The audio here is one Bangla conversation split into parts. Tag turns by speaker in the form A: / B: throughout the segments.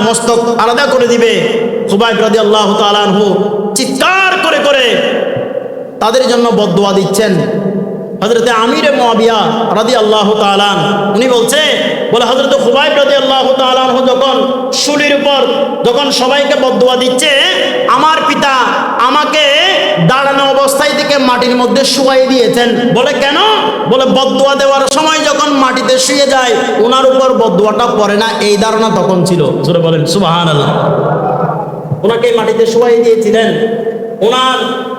A: মস্তক আলাদা করে দিবে। খুবাইব রাদিয়াল্লাহু তাআলা আনহু চিৎকার করে করে তাদের জন্য বদদুয়া দিচ্ছেন। হযরতে আমির মুআবিয়া রাদিয়াল্লাহু তাআলা উনি বলে হযরত খুবাইব রাদিয়াল্লাহু তাআলা আনহু যখন শুলির উপর যখন সবাইকে বদদুয়া দিচ্ছে, আমার পিতা আমাকে দাঁড়ানো অবস্থায় থেকে মাটির মধ্যে শুয়াই দিয়েছেন। বলে কেন? বলে বদদুয়া দেওয়ার সময় যখন মাটিতে শুয়ে যায় ওনার উপর বদদুয়াটা পড়ে না, এই ধারণা তখন ছিল। জোরে বলেন সুবহানাল্লাহ। ওনাকে মাটিতে শুয়াই দিয়েছিলেন। ওনার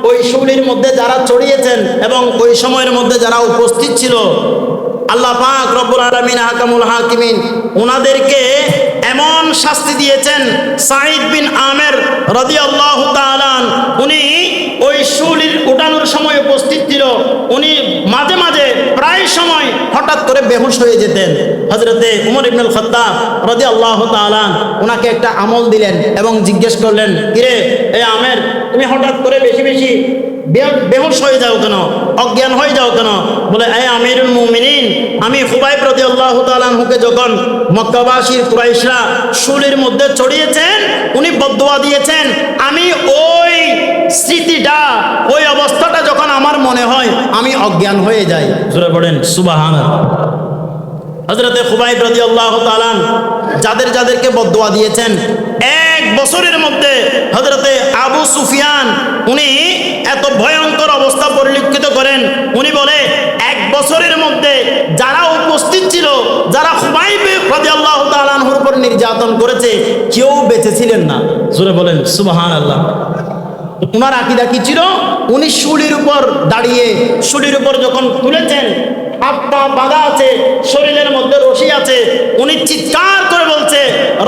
A: ওই শুলির মধ্যে যারা চড়িয়েছেন এবং ওই সময়ের মধ্যে যারা উপস্থিত ছিল, আল্লাহ পাক রব্বুল আলামিন হাকামুল হাকিমিন ওনাদেরকে এমন শাস্তি দিয়েছেন। সাঈদ বিন আমের রাদিয়াল্লাহু তাআলা উনি ওই শুলির উঠানোর সময় উপস্থিত ছিল। উনি মাঝে মাঝে প্রায় সময় হঠাৎ করে বেহুশ হয়ে যেতেন। হযরতে উমর ইবনুল খাত্তাব রাদিয়াল্লাহু তাআলা ওনাকে একটা আমল দিলেন এবং জিজ্ঞেস করলেন, কিরে এ আমের, তুমি হঠাৎ করে বেশি বেশি বেহুশ হয়ে যাও কেন, অজ্ঞান হয়ে যাও কেন? বলে এ আমিরুল মুমিনিন, আমি খুবাইব রাদিয়াল্লাহু তাআলা আনহুকে যখন মক্কাবাসীর কুরাইশরা শুলির মধ্যে চড়িয়েছেন, উনি বদদুয়া দিয়েছেন, আমি ওই স্মৃতিটা ওই অবস্থাটা যখন আমার মনে হয় আমি অজ্ঞান হয়ে যাই। জোরে পড়েন সুবহানাল্লাহ। হযরতে খুবাইব রাদিয়াল্লাহু তাআলা যাদের যাদেরকে বদদুয়া দিয়েছেন, এক বছরের মধ্যে হযরতে আবু সুফিয়ান উনি এত ভয়ঙ্কর অবস্থা পরিলক্ষিত করেন। উনি বলে এক বছরের মধ্যে যারা উপস্থিত ছিল, যারা খুবাইব রাদিয়াল্লাহু তাআলা আনহুর উপর নির্যাতন করেছে, কেউ বেঁচে ছিলেন না। জোরে বলেন সুবহানাল্লাহ। ওনার আকীদা কি ছিল? উনি শুলির উপর দাঁড়িয়ে শুলির উপর যখন তুলেছেন, হাত পা বাঁধা আছে, শরীরের মধ্যে রশি আছে, উনি চিৎকার করে বলছে,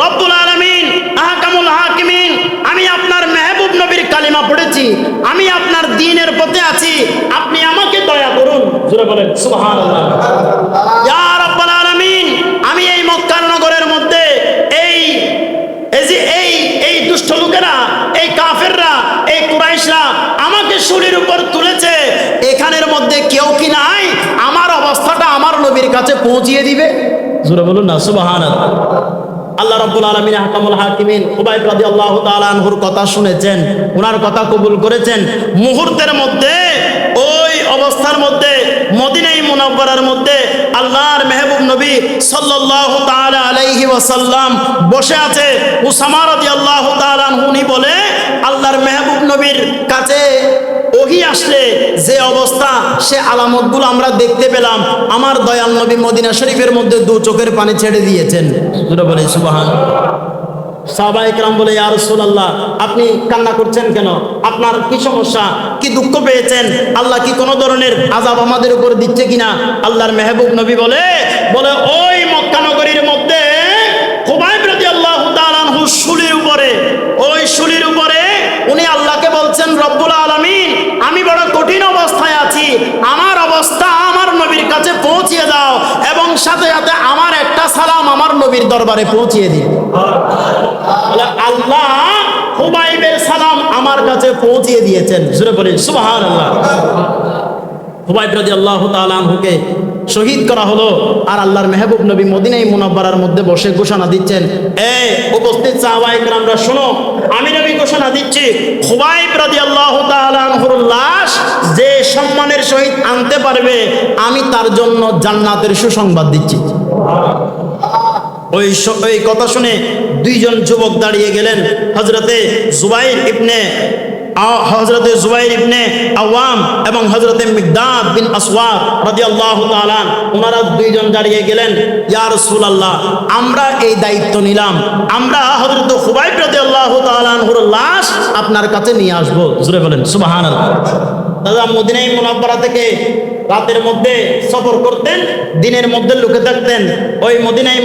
A: রব্বুল আলামিন আহকামুল হাকিমিন, আমি আপনার মেহবুব নবীর কালিমা পড়েছি, আমি আপনার দ্বীনের পথে আছি, আপনি আমাকে দয়া করুন। জোরে বলেন সুবহানাল্লাহ। ইয়া রাব্বুল আলামিন, আমি এই মক্কা নগরের মধ্যে এই দুষ্ট লোকেরা, এই কাফেররা, এই কুরাইশরা আমাকে শুলির উপর তুলেছে, এখানের মধ্যে কেউ কি নাই আমার অবস্থাটা আমার নবীর কাছে পৌঁছিয়ে দিবে? জোরে বলুন না সুবহানাল্লাহ। আল্লাহ রাব্বুল আলামিন আহকামুল হাকিমিন খুবাইব রাদিয়াল্লাহু তাআলা আনহুর কথা শুনেছেন, ওনার কথা কবুল করেছেন। মুহূর্তের মধ্যে ওই অবস্থার মধ্যে মদিনায়ে মুনাওয়ারার মধ্যে আল্লাহর মেহবুব নবী সাল্লাল্লাহু তাআলা আলাইহি ওয়াসাল্লাম বসে আছে। উসামা রাদিয়াল্লাহু তাআলা আনহু উনি বলে, আল্লাহর মেহবুব নবীর কাছে ওহী আসলে যে অবস্থা, সে আলামতগুলো আমরা দেখতে পেলাম। আমার দয়াল নবী মদিনা শরীফের মধ্যে দু চোখের পানি ছেড়ে দিয়েছেন। জোরে বলে সুবহানাল্লাহ। সাহাবায়ে কেরাম বলে, ইয়া রাসূলুল্লাহ, আপনি কান্না করছেন কেন? আপনার কি সমস্যা, কি দুঃখ পেয়েছেন? আল্লাহ কি কোনো ধরনের আযাব আমাদের উপর দিচ্ছে কিনা? আল্লাহর মেহবুব নবী বলে ওই মক্কা নগরীর মধ্যে খুবাইব রাদিয়াল্লাহু তাআলা আনহু শুলির উপরে, ওই শুলির উপরে উনি আল্লাহকে বলছেন, রব্বুল আলামিন, আমি বড় কঠিন অবস্থায় আছি, আমার অবস্থা আমার নবীর কাছে পৌঁছিয়ে দাও এবং সাথে সাথে আমার একটা সালাম আমার নবীর দরবারে পৌঁছিয়ে দিন। আল্লাহ খুবাইবের সালাম আমার কাছে পৌঁছিয়ে দিয়েছেন। জোরে বলেন সুবহানাল্লাহ। খুবাইব রাদিয়াল্লাহু তাআলা আনহুকে শহীদ করা হলো। আর আল্লাহর মেহবুব নবী মদিনায়ে মুনাওয়ারার মধ্যে বসে ঘোষণা দিচ্ছেন, এই উপস্থিত সাহাবায়ে কেরামরা শোনো, আমি নবী ঘোষণা দিচ্ছি, খুবাইব রাদিয়াল্লাহু তাআলা আনহুর লাশ যে সম্মানের সহিত আনতে পারবে, আমি তার জন্য জান্নাতের সুসংবাদ দিচ্ছি। ওই কথা শুনে দুইজন যুবক দাঁড়িয়ে গেলেন, হযরতে জুবাইর ইবনে আওয়াম এবং হযরতে মিকদাদ বিন আসওয়াদ রাদিয়াল্লাহু তাআলা, ওনারা দুইজন দাঁড়িয়ে গেলেন, ইয়া রাসূলুল্লাহ, আমরা এই দায়িত্ব নিলাম, আমরা হযরত খুবাইব রাদিয়াল্লাহু তাআলা আনহুর লাশ আপনার কাছে নিয়ে আসব। জোরে বলেন সুবহানাল্লাহ। দাদা মদিনায়ে মুনাওয়ারা থেকে রাতের মধ্যে সফর করতেন, দিনের মধ্যে লুকে থাকতেন। ওই মদিনায়ে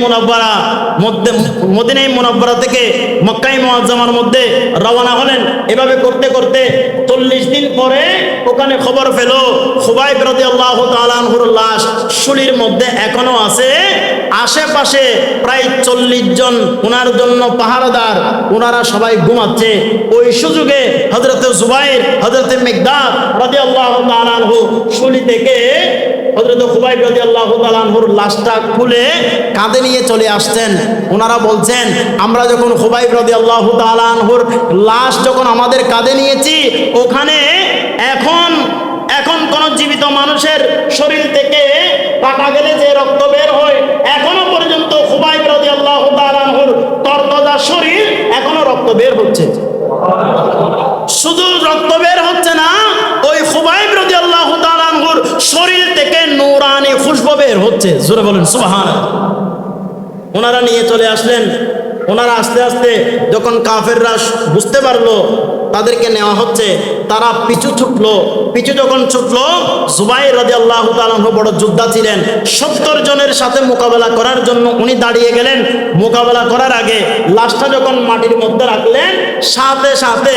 A: মুনাওয়ারা থেকে মক্কায়ে মুআজ্জামার মধ্যে রওনা হলেন। এভাবে করতে করতে 40 দিন পরে ওখানে খবর পেল খুবাইব রাদিয়াল্লাহু তাআলা আনহুর লাশ শুলির মধ্যে এখনো আছে। আশেপাশে প্রায় 40 জন ওনার জন্য পাহারাদার, ওনারা সবাই ঘুমাচ্ছে। ওই সুযোগে হযরতে জুবাইর, হযরতে মিকদাদ রাদিয়াল্লাহু তাআলা আনহু শুলি থেকে হযরত খুবাইব রাদিয়াল্লাহু তাআলা আনহুর লাশটা খুলে কাঁধে নিয়ে চলে আসছেন। ওনারা বলছেন, আমরা যখন খুবাইব রাদিয়াল্লাহু তাআলা আনহুর লাশ যখন আমাদের কাঁধে নিয়েছি, ওখানে এখন কোন জীবিত মানুষের শরীর থেকে কাটা গেলে যে রক্ত বের হয়, এখনো পর্যন্ত খুবাইব রাদিয়াল্লাহু তাআলা আনহুর তরতাজা শরীর এখনো রক্ত বের হচ্ছে। শুধু রক্ত বের হচ্ছে না, ওই খুবাইব রাদিয়াল্লাহু তাআলা আনহুর শরীর থেকে নূরানি খুশবু বের হচ্ছে। জোরে বলেন সুবহানাল্লাহ। ওনারা নিয়ে চলে আসলেন। ওনারা আস্তে আস্তে যখন কাফেররা বুঝতে পারলো তাদেরকে নেওয়া হচ্ছে, তারা পিছু ছুটলো। পিছু যখন ছুটলো, জুবাইর রাদিয়াল্লাহু তাআলা আনহু বড় যোদ্ধা ছিলেন, 70 জনের সাথে মোকাবেলা করার জন্য উনি দাঁড়িয়ে গেলেন। মোকাবেলা করার আগে লাশটা যখন মাটির মধ্যে রাখলেন, সাথে সাথে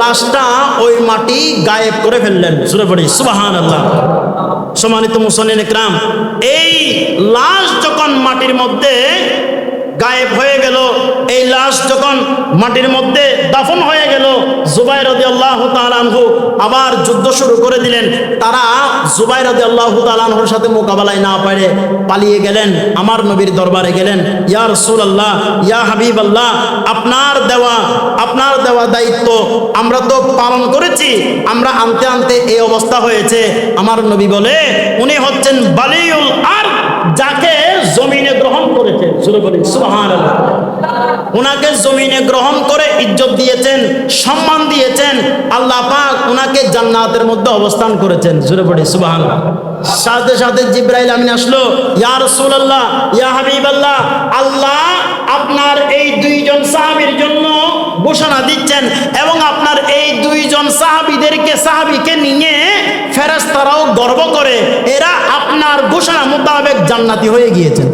A: লাশটা ওই মাটি গায়েব করে ফেললেন। জোরে পড়ি সুবহানাল্লাহ। সম্মানিত মুসল্লিন ইকরাম, এই লাশ যখন মাটির মধ্যে গায়েব হয়ে গেল, এই লাশ যখন মাটির মধ্যে দাফন হয়ে গেল, জুবাইর রাদিয়াল্লাহু তাআলা আনহু আবার যুদ্ধ শুরু করে দিলেন। তারা জুবাইর রাদিয়াল্লাহু তাআলা আনহুর সাথে মোকাবেলায় না পারে পালিয়ে গেলেন, আমার নবীর দরবারে গেলেন। ইয়া রাসূলুল্লাহ, ইয়া হাবিবাল্লাহ, আপনার দেওয়া দায়িত্ব আমরা তো পালন করেছি, আমরা আনতে আনতে এই অবস্থা হয়েছে। আমার নবী বলে, উনি হচ্ছেন বালিউল আরদ, যাকে জমিনে গ্রহণ করেছেন। জোরে বলি সুবহানাল্লাহ। উনাকে জমিনে গ্রহণ করে ইজ্জত দিয়েছেন, সম্মান দিয়েছেন। আল্লাহ পাক উনাকে জান্নাতের মধ্যে অবস্থান করেছেন। জোরে বলি সুবহানাল্লাহ। সাথে সাথে জিবরাইল আমিন আসলো, ইয়া রাসূলুল্লাহ, ইয়া হাবিবাল্লাহ, আল্লাহ আপনার এই দুইজন সাহাবীর জন্য ঘোষণা দিচ্ছেন এবং আপনার এই দুইজন সাহাবীকে নিয়ে ফেরেশতারাও গর্ব করে, এরা আপনার ঘোষণা মোতাবেক জান্নাতি হয়ে গিয়েছেন।